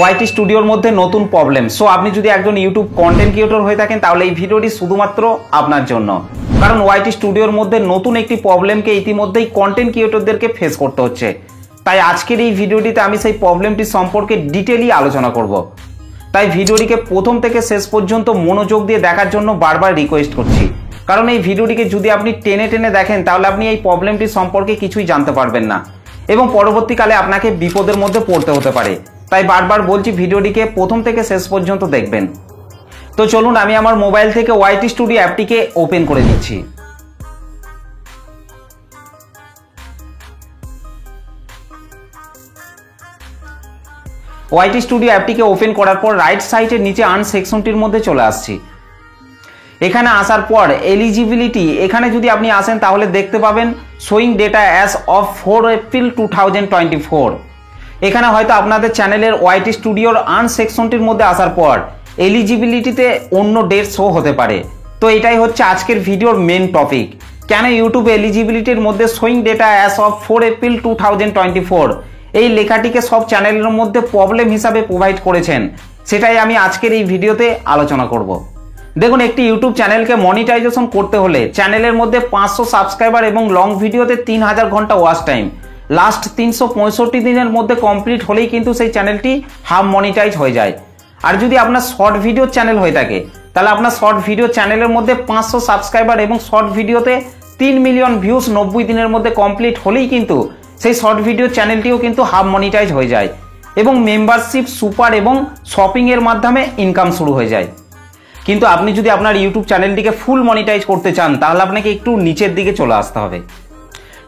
ওয়াইটি স্টুডিওর মধ্যে নতুন প্রবলেম। সো আপনি যদি একজন ইউটিউব কন্টেন্ট ক্রিয়েটর হয়ে থাকেন তাহলে এই ভিডিওটি শুধুমাত্র আপনার জন্য, কারণ ওয়াইটি স্টুডিওর মধ্যে নতুন একটি প্রবলেমকে ইতিমধ্যেই কন্টেন্ট ক্রিয়েটরদেরকে ফেস করতে হচ্ছে। তাই আজকের এই ভিডিওটিতে আমি সেই প্রবলেমটি সম্পর্কে ডিটেইলি আলোচনা করব। তাই ভিডিওটিকে প্রথম থেকে শেষ পর্যন্ত মনোযোগ দিয়ে দেখার জন্য বারবার রিকোয়েস্ট করছি, কারণ এই ভিডিওটিকে যদি আপনি টেনে টেনে দেখেন তাহলে আপনি এই প্রবলেমটি সম্পর্কে কিছুই জানতে পারবেন না এবং পরবর্তীকালে আপনাকে বিপদের মধ্যে পড়তে হতে পারে। তাই বারবার বলছি ভিডিওটিকে প্রথম থেকে শেষ পর্যন্ত দেখবেন। তো চলুন আমি আমার মোবাইল থেকে ওয়াইটি স্টুডিও অ্যাপটিকে ওপেন করে দিচ্ছি। ওয়াইটি স্টুডিও অ্যাপটিকে ওপেন করার পর রাইট সাইডের নিচে আর্ন সেকশনটির মধ্যে চলে আসছি। এখানে আসার পর এলিজিবিলিটি, এখানে যদি আপনি আসেন তাহলে দেখতে পাবেন showing data as of 4 April 2024। এখানে হয়তো আপনাদের চ্যানেলের ওয়াইটি স্টুডিওর আর্ন সেকশনটির মধ্যে আসার পর এলিজিবিলিটিতে অন্য ডেট শো হতে পারে। তো এটাই হচ্ছে আজকের ভিডিওর মেন টপিক, কেন ইউটিউব এলিজিবিলিটির মধ্যে showing data as of 4 April 2024 এই লেখাটিকে সব চ্যানেলের মধ্যে প্রবলেম হিসাবে প্রোভাইড করেছেন, সেটাই আমি আজকের এই ভিডিওতে আলোচনা করব। দেখুন, একটি ইউটিউব চ্যানেলকে মনিটাইজেশন করতে হলে চ্যানেলের মধ্যে 500 সাবস্ক্রাইবার এবং লং ভিডিওতে 3000 ঘন্টা ওয়াচ টাইম লাস্ট 365 দিনের মধ্যে কমপ্লিট হলেই কিন্তু সেই চ্যানেলটি হাফ মনিটাইজ হয়ে যায়। আর যদি আপনার শর্ট ভিডিও চ্যানেল হয়ে থাকে তাহলে আপনার শর্ট ভিডিও চ্যানেলের মধ্যে 500 সাবস্ক্রাইবার এবং শর্ট ভিডিওতে 3 মিলিয়ন ভিউজ 90 দিনের মধ্যে কমপ্লিট হলেই কিন্তু সেই শর্ট ভিডিও চ্যানেলটিও কিন্তু হাফ মনিটাইজ হয়ে যায় এবং মেম্বারশিপ, সুপার এবং শপিং এর মাধ্যমে ইনকাম শুরু হয়ে যায়। কিন্তু আপনি যদি আপনার ইউটিউব চ্যানেলটিকে ফুল মনিটাইজ করতে চান তাহলে আপনাকে একটু নিচের দিকে চলে আসতে হবে।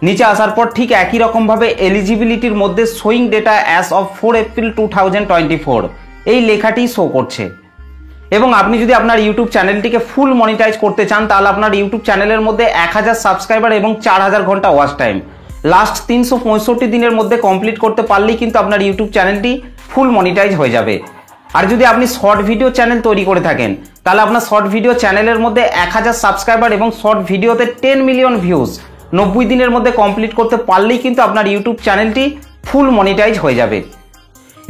নিচে আসার পর ঠিক একই রকমভাবে এলিজিবিলিটির মধ্যে showing data as of 4 April 2024 এই লেখাটি শো করছে। এবং আপনি যদি আপনার ইউটিউব চ্যানেলটিকে ফুল মনিটাইজ করতে চান তাহলে আপনার ইউটিউব চ্যানেলের মধ্যে 1000 সাবস্ক্রাইবার এবং 4000 ঘন্টা ওয়াচ টাইম লাস্ট 365 দিনের মধ্যে কমপ্লিট করতে পারলেই কিন্তু আপনার ইউটিউব চ্যানেলটি ফুল মনিটাইজ হয়ে যাবে। আর যদি আপনি শর্ট ভিডিও চ্যানেল তৈরি করে থাকেন তাহলে আপনার শর্ট ভিডিও চ্যানেলের মধ্যে 1000 সাবস্ক্রাইবার এবং শর্ট ভিডিওতে 10 মিলিয়ন ভিউজ 90 দিনের মধ্যে কমপ্লিট করতে পারলেই কিন্তু আপনার ইউটিউব চ্যানেলটি ফুল মনিটাইজ হয়ে যাবে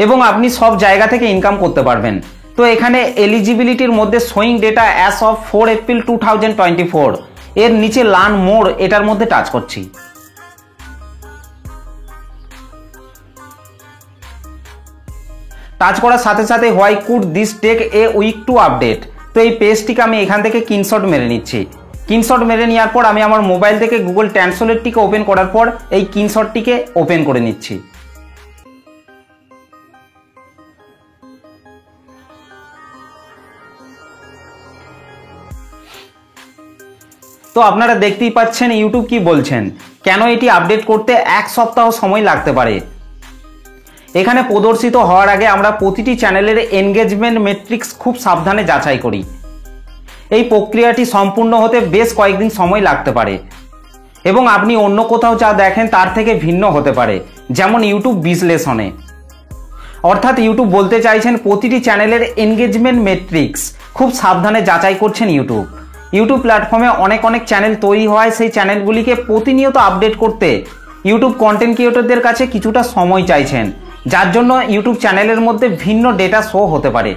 এবং আপনি সব জায়গা থেকে ইনকাম করতে পারবেন। তো এখানে এলিজিবিলিটির মধ্যে showing data as of 4 April 2024 এর নিচে লার্ন মোর এটার মধ্যে টাচ করছি। টাচ করার সাথে সাথে why could this take a week to update, তো এই পেজটিকে আমি এখান থেকে স্ক্রিনশট মেরে নিচ্ছি। স্ক্রিনশট মেরে নেওয়ার পর আমি আমার মোবাইল থেকে গুগল ট্রান্সলেটটিকে ওপেন করার পর এই স্ক্রিনশটটিকে ওপেন করে নিচ্ছি। তো আপনারা দেখতেই পাচ্ছেন ইউটিউব কি বলছেন, কেন এটি আপডেট করতে 1 সপ্তাহ সময় লাগতে পারে। এখানে প্রদর্শিত হওয়ার আগে আমরা প্রতিটি চ্যানেলের এনগেজমেন্ট মেট্রিক্স খুব সাবধানে যাচাই করি। এই প্রক্রিয়াটি সম্পূর্ণ হতে বেশ কয়েকদিন সময় লাগতে পারে এবং আপনি অন্য কোথাও যা দেখেন তার থেকে ভিন্ন হতে পারে, যেমন ইউটিউব বিশ্লেষণে। অর্থাৎ ইউটিউব বলতে চাইছেন প্রতিটি চ্যানেলের এনগেজমেন্ট মেট্রিক্স খুব সাবধানে যাচাই করছেন ইউটিউব প্ল্যাটফর্মে অনেক চ্যানেল তৈরি হয়, সেই চ্যানেলগুলিকে প্রতিনিয়ত আপডেট করতে ইউটিউব কন্টেন্ট ক্রিয়েটরদের কাছে কিছুটা সময় চাইছেন, যার জন্য ইউটিউব চ্যানেলের মধ্যে ভিন্ন ডেটা শো হতে পারে।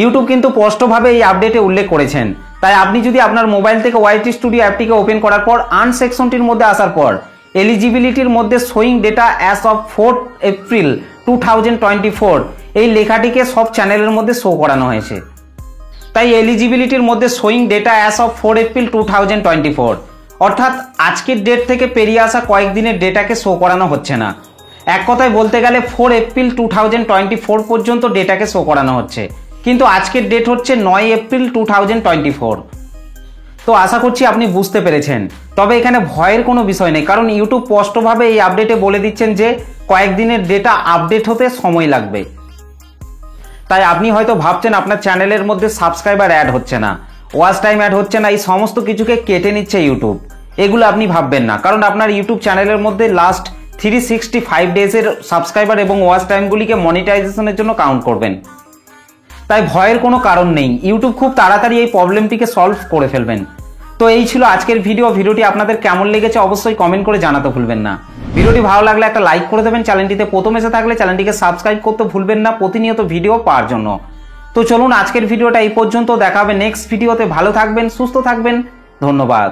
ইউটিউব কিন্তু স্পষ্টভাবে এই আপডেটে উল্লেখ করেছেন। তাই আপনি যদি আপনার মোবাইল থেকে ওয়াইটি স্টুডিও অ্যাপটিকে ওপেন করার পর আর্ন সেকশনটির মধ্যে আসার পর এলিজিবিলিটির মধ্যে showing data as of 4 April 2024 এই লেখাটিকে সব চ্যানেলের মধ্যে শো করানো হয়েছে। তাই এলিজিবিলিটির মধ্যে showing data as of 4 April 2024 অর্থাৎ আজকের ডেট থেকে পেরিয়ে আসা কয়েকদিনের ডেটাকে শো করানো হচ্ছে না। এক কথায় বলতে গেলে 4 এপ্রিল 2024 পর্যন্ত ডেটাকে শো করানো হচ্ছে, কিন্তু আজকের ডেট হচ্ছে 9 এপ্রিল 2024। তো আশা করছি আপনি বুঝতে পেরেছেন। তবে এখানে ভয়ের কোনো বিষয় নেই, কারণ ইউটিউব স্পষ্টভাবে এই আপডেটে বলে দিচ্ছেন যে কয়েকদিনের ডেটা আপডেট হতে সময় লাগবে। তাই আপনি হয়তো ভাবছেন আপনার চ্যানেলের মধ্যে সাবস্ক্রাইবার অ্যাড হচ্ছে না, ওয়াচ টাইম অ্যাড হচ্ছে না, এই সমস্ত কিছুকে কেটে নিচ্ছে ইউটিউব। এগুলো আপনি ভাববেন না, কারণ আপনার ইউটিউব চ্যানেলের মধ্যে লাস্ট 365 ডেজের সাবস্ক্রাইবার এবং ওয়াচ টাইমগুলিকে মনিটাইজেশনের জন্য কাউন্ট করবেন। তাই ভয়ের কোনো কারণ নেই, ইউটিউব খুব তাড়াতাড়ি এই প্রবলেমটিকে সলভ করে ফেলবেন। তো এই ছিল আজকের ভিডিওটি আপনাদের কেমন লেগেছে অবশ্যই কমেন্ট করে জানাতে ভুলবেন না। ভিডিওটি ভালো লাগলে একটা লাইক করে দেবেন, চ্যানেলটিতে প্রথম এসে থাকলে চ্যানেলটিকে সাবস্ক্রাইব করতে ভুলবেন না প্রতিনিয়ত ভিডিও পাওয়ার জন্য। তো চলুন আজকের ভিডিওটা এই পর্যন্ত, দেখা হবে নেক্সট ভিডিওতে। ভালো থাকবেন, সুস্থ থাকবেন, ধন্যবাদ।